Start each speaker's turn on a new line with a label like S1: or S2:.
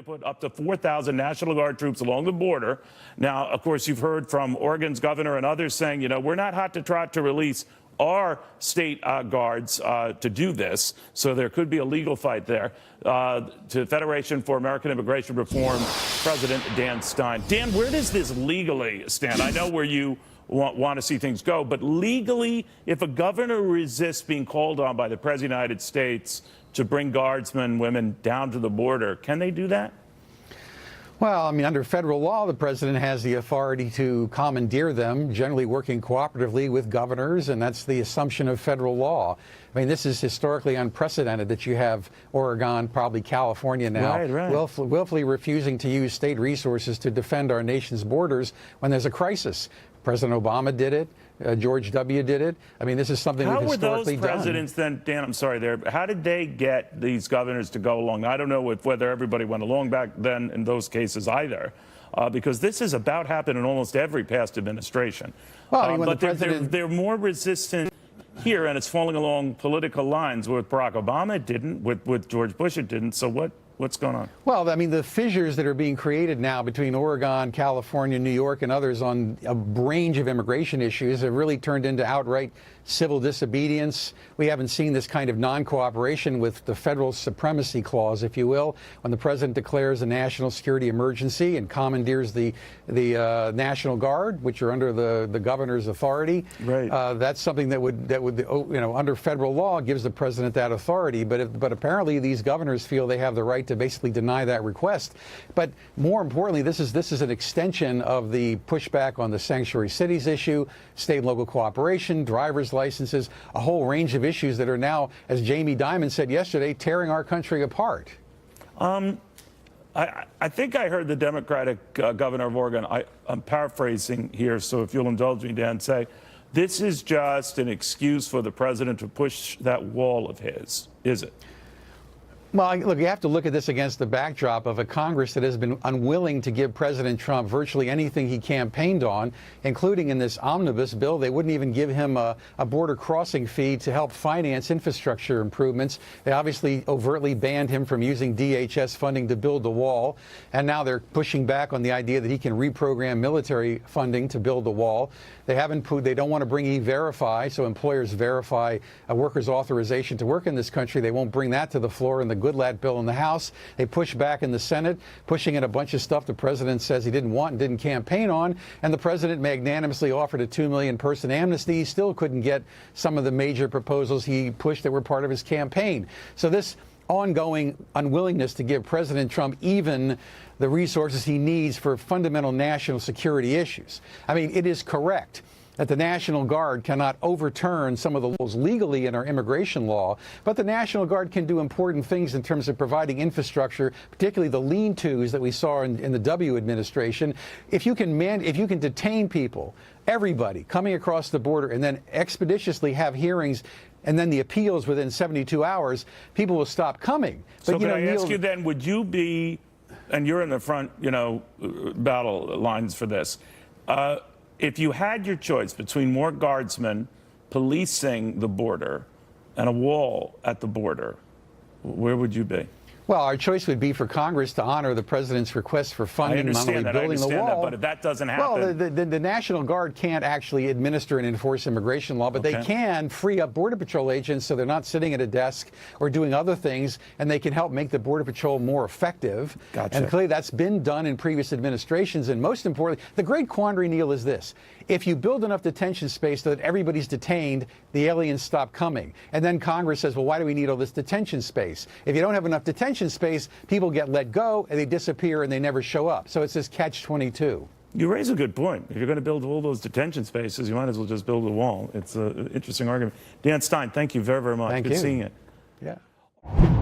S1: to put up to 4,000 National Guard troops along the border. Now, of course, you've heard from Oregon's governor and others saying, we're not hot to trot to release our state guards to do this. So there could be a legal fight there. To Federation for American Immigration Reform, President Dan Stein. Dan, where does this legally stand? I know where you want to see things go, but legally, if a governor resists being called on by the President of the United States to bring guardsmen, women down to the border, can they do that?
S2: Well, I mean, under federal law, the president has the authority to commandeer them, generally working cooperatively with governors, and that's the assumption of federal law. I mean, this is historically unprecedented that you have Oregon, probably California now, willfully refusing to use state resources to defend our nation's borders when there's a crisis. President Obama did it. George W. did it. I mean, this is something we've historically done.
S1: How were those presidents then, Dan, I'm sorry there, how did they get these governors to go along? I don't know whether everybody went along back then in those cases either, because this has about happened in almost every past administration.
S2: Well, I mean,
S1: but they're more resistant here, and it's falling along political lines. With Barack Obama, it didn't. With George Bush, it didn't. So what's going on?
S2: Well, I mean, the fissures that are being created now between Oregon, California, New York, and others on a range of immigration issues have really turned into outright civil disobedience. We haven't seen this kind of non-cooperation with the federal supremacy clause, if you will, when the president declares a national security emergency and commandeers the National Guard, which are under the governor's authority.
S1: Right.
S2: That's something that would under federal law gives the president that authority. But apparently these governors feel they have the right to basically deny that request. But more importantly, this is an extension of the pushback on the sanctuary cities issue, state and local cooperation, driver's licenses, a whole range of issues that are now, as Jamie Dimon said yesterday, tearing our country apart.
S1: I think I heard the Democratic governor of Oregon, I'm paraphrasing here, so if you'll indulge me, Dan, say, this is just an excuse for the president to push that wall of his, is it?
S2: Well, look, you have to look at this against the backdrop of a Congress that has been unwilling to give President Trump virtually anything he campaigned on, including in this omnibus bill. They wouldn't even give him a border crossing fee to help finance infrastructure improvements. They obviously overtly banned him from using DHS funding to build the wall. And now they're pushing back on the idea that he can reprogram military funding to build the wall. They don't want to bring E-Verify, so employers verify a worker's authorization to work in this country. They won't bring that to the floor in the Goodlatte bill in the House. They push back in the Senate, pushing in a bunch of stuff the president says he didn't want and didn't campaign on. And the president magnanimously offered a 2 million person amnesty. He still couldn't get some of the major proposals he pushed that were part of his campaign. So this ongoing unwillingness to give President Trump even the resources he needs for fundamental national security issues. I mean, it is correct that the National Guard cannot overturn some of the laws legally in our immigration law, but the National Guard can do important things in terms of providing infrastructure, particularly the lean-tos that we saw in the W administration. If you can detain people, everybody coming across the border, and then expeditiously have hearings and then the appeals within 72 hours, people will stop coming.
S1: So can I ask you then, would you be, and you're in the front, battle lines for this, if you had your choice between more guardsmen policing the border and a wall at the border, where would you be?
S2: Well, our choice would be for Congress to honor the president's request for funding, not only building the wall.
S1: But if that doesn't happen,
S2: well, the National Guard can't actually administer and enforce immigration law, but they can free up Border Patrol agents so they're not sitting at a desk or doing other things, and they can help make the Border Patrol more effective.
S1: Gotcha.
S2: And clearly that's been done in previous administrations. And most importantly, the great quandary, Neil, is this. If you build enough detention space so that everybody's detained, the aliens stop coming. And then Congress says, well, why do we need all this detention space? If you don't have enough detention space, people get let go and they disappear and they never show up. So it's this catch-22.
S1: You raise a good point. If you're going to build all those detention spaces, you might as well just build a wall. It's an interesting argument. Dan Stein, thank you very, very much.
S2: Thank you.
S1: Good seeing you.
S2: Yeah.